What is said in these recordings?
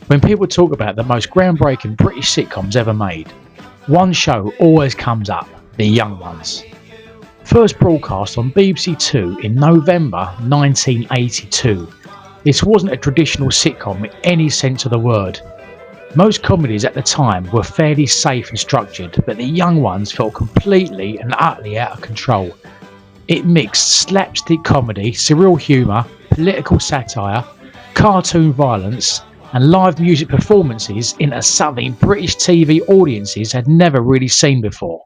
When people talk about the most groundbreaking British sitcoms ever made, one show always comes up: The Young Ones. First broadcast on BBC Two in November 1982, this wasn't a traditional sitcom in any sense of the word. Most comedies at the time were fairly safe and structured, but The Young Ones felt completely and utterly out of control. It mixed slapstick comedy, surreal humour, political satire, cartoon violence, and live music performances into something British TV audiences had never really seen before.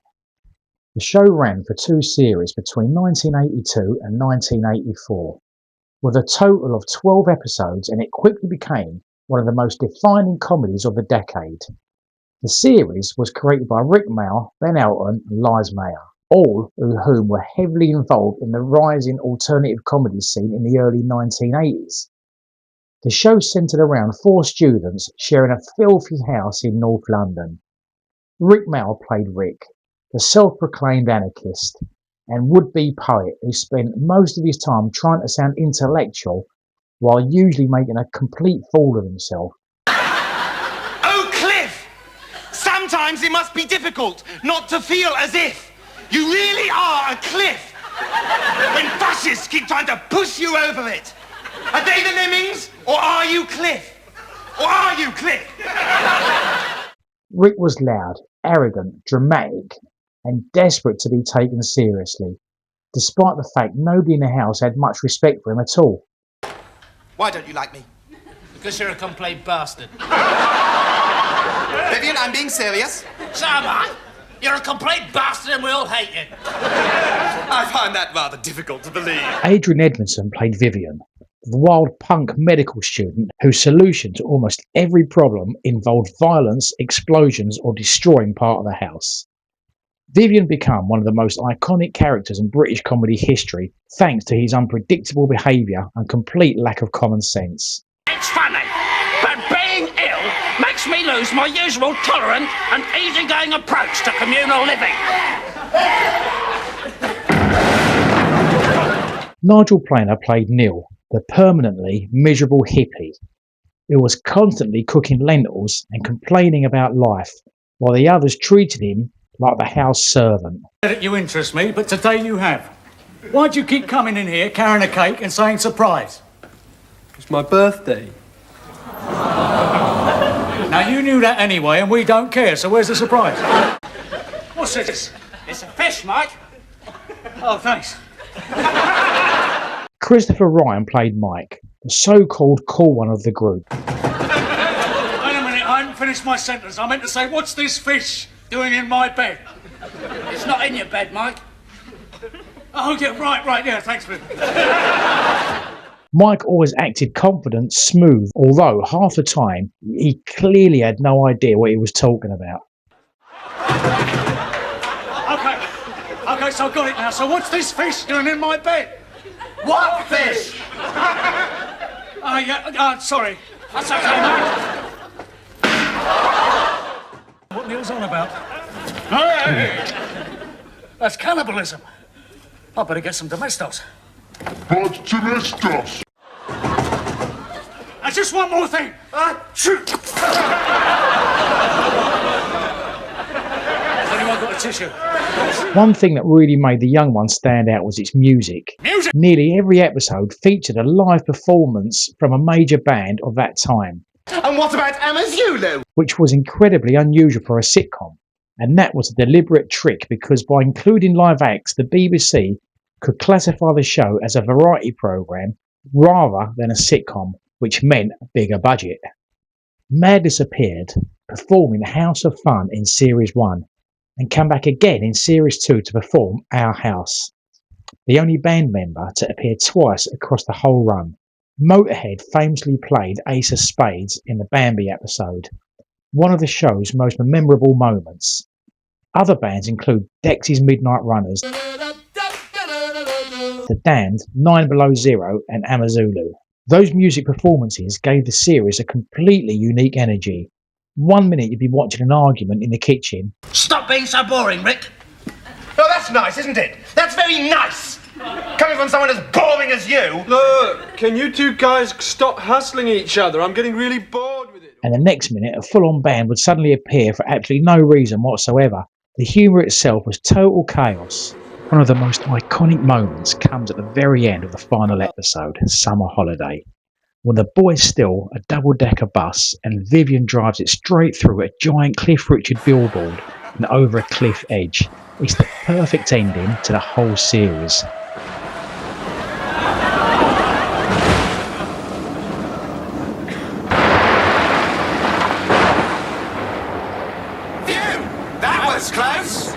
The show ran for 2 series between 1982 and 1984, with a total of 12 episodes, and it quickly became one of the most defining comedies of the decade. The series was created by Rik Mayall, Ben Elton and Rik Mayall, all of whom were heavily involved in the rising alternative comedy scene in the early 1980s. The show centred around 4 students sharing a filthy house in North London. Rik Mayall played Rick, the self-proclaimed anarchist and would-be poet who spent most of his time trying to sound intellectual while usually making a complete fool of himself. Oh, Cliff! Sometimes it must be difficult not to feel as if you really are a cliff when fascists keep trying to push you over it. Are they the lemmings, or are you Cliff? Or are you Cliff? Rick was loud, arrogant, dramatic, and desperate to be taken seriously, despite the fact nobody in the house had much respect for him at all. Why don't you like me? Because you're a complete bastard. Vivian, I'm being serious. So am I. You're a complete bastard and we all hate you. I find that rather difficult to believe. Adrian Edmondson played Vivian, the wild punk medical student whose solution to almost every problem involved violence, explosions, or destroying part of the house. Vivian became one of the most iconic characters in British comedy history thanks to his unpredictable behaviour and complete lack of common sense. It's funny, but being ill makes me lose my usual tolerant and easygoing approach to communal living. Nigel played Neil, the permanently miserable hippie who was constantly cooking lentils and complaining about life, while the others treated him like the house servant. You interest me, but today you have. Why'd you keep coming in here carrying a cake and saying surprise? It's my birthday. Now you knew that anyway, and we don't care, so where's the surprise? What's this? It's a fish, Mike. Oh, thanks. Christopher Ryan played Mike, the so-called cool one of the group. Wait a minute, I haven't finished my sentence. I meant to say, what's this fish doing in my bed? It's not in your bed, Mike. Oh, yeah, right, yeah, thanks for it. Mike always acted confident, smooth, although half the time he clearly had no idea what he was talking about. Okay, so I've got it now. So what's this fish doing in my bed? What fish? Sorry. That's okay, Mike. What Neil's on about? Hey! That's cannibalism. I better get some domestos. But domestos! And just one more thing. Anyone got a tissue? One thing that really made The Young Ones stand out was its music. Music! Nearly every episode featured a live performance from a major band of that time. And what about Amazulu? Which was incredibly unusual for a sitcom. And that was a deliberate trick because by including live acts, the BBC could classify the show as a variety programme rather than a sitcom, which meant a bigger budget. Madness appeared, performing House of Fun in Series 1, and came back again in Series 2 to perform Our House, the only band member to appear twice across the whole run. Motörhead famously played Ace of Spades in the Bambi episode, one of the show's most memorable moments. Other bands include Dexy's Midnight Runners, The Damned, 9 Below Zero and Amazulu. Those music performances gave the series a completely unique energy. 1 minute you'd be watching an argument in the kitchen. Stop being so boring, Rick. Oh, that's nice, isn't it? That's very nice. Coming from someone as boring as you. Look, can you two guys stop hassling each other? I'm getting really bored with it. and the next minute a full-on band would suddenly appear for absolutely no reason whatsoever. The humour itself was total chaos. One of the most iconic moments comes at the very end of the final episode, Summer Holiday, when the boys steal a double-decker bus and Vivian drives it straight through a giant Cliff Richard billboard and over a cliff edge. It's the perfect ending to the whole series. That was close.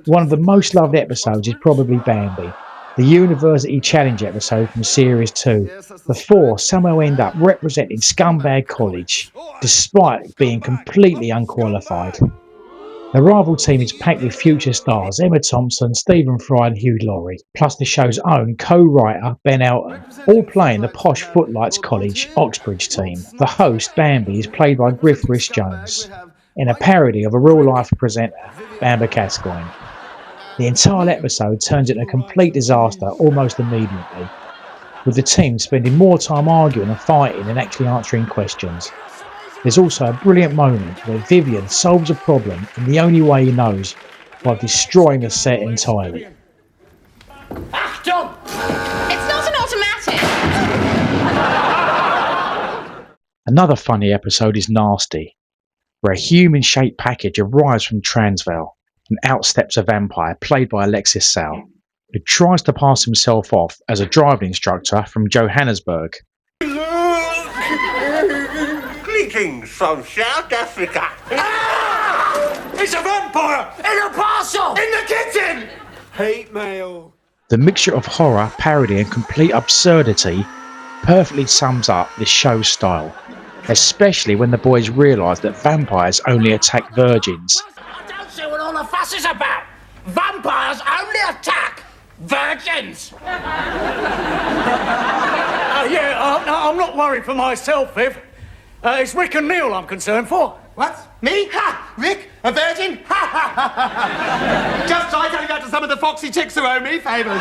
One of the most loved episodes is probably Bambi, the University Challenge episode from Series 2. The four somehow end up representing Scumbag College, despite being completely unqualified. The rival team is packed with future stars Emma Thompson, Stephen Fry and Hugh Laurie, plus the show's own co-writer Ben Elton, all playing the posh Footlights College Oxbridge team. The host, Bambi, is played by Griff Rhys-Jones, in a parody of a real-life presenter, Bamber Gascoigne. The entire episode turns into a complete disaster almost immediately, with the team spending more time arguing and fighting than actually answering questions. There's also a brilliant moment where Vivian solves a problem in the only way he knows, by destroying the set entirely. Achtung! It's not an automatic! Another funny episode is Nasty, where a human-shaped package arrives from Transvaal and out steps a vampire played by Alexis Sal, who tries to pass himself off as a driving instructor from Johannesburg. Greetings from South Africa. Ah! It's a vampire! In a parcel! In the kitchen! Hate mail. The mixture of horror, parody and complete absurdity perfectly sums up this show's style, especially when the boys realise that vampires only attack virgins. I don't see what all the fuss is about. Vampires only attack virgins. I'm not worried for myself, Viv. It's Rik and Mayall I'm concerned for. What? Me? Ha! Rick? A virgin? Ha ha ha ha! Just try telling that to some of the foxy chicks who owe me favours.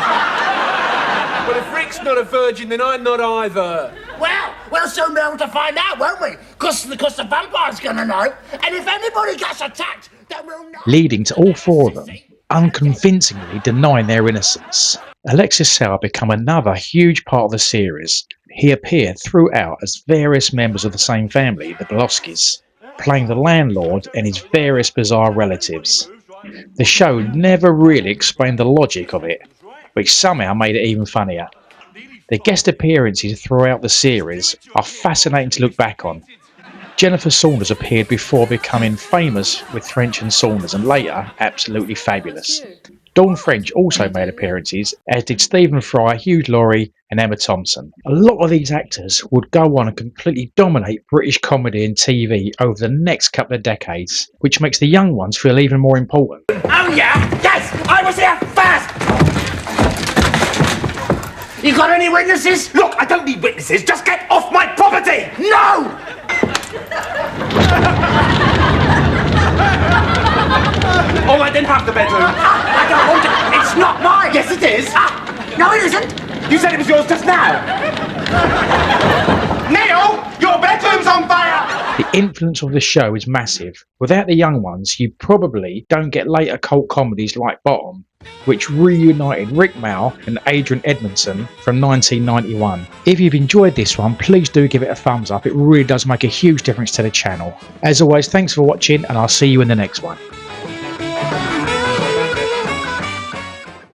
Well, if Rick's not a virgin, then I'm not either. Well, we'll soon be able to find out, won't we? Because the vampire's gonna know. And if anybody gets attacked, then we'll know. Leading to all four of them unconvincingly denying their innocence. Alexis Sal became another huge part of the series. He appeared throughout as various members of the same family, the Belowskis, playing the landlord and his various bizarre relatives. The show never really explained the logic of it, which somehow made it even funnier. The guest appearances throughout the series are fascinating to look back on. Jennifer Saunders appeared before becoming famous with French and Saunders, and later absolutely fabulous. Dawn French also made appearances, as did Stephen Fry, Hugh Laurie and Emma Thompson. A lot of these actors would go on and completely dominate British comedy and TV over the next couple of decades, which makes the young ones feel even more important. Oh yeah? Yes! I was here first! You got any witnesses? Look, I don't need witnesses. Just get off my property! No! All right, then have the bedroom. I don't want it. It's not mine. Yes, it is. No, it isn't. You said it was yours just now. Neil, your bedroom's on fire! The influence of the show is massive. Without the young ones, you probably don't get later cult comedies like Bottom, which reunited Rik Mayall and Adrian Edmondson from 1991. If you've enjoyed this one, please do give it a thumbs up. It really does make a huge difference to the channel. As always, thanks for watching and I'll see you in the next one.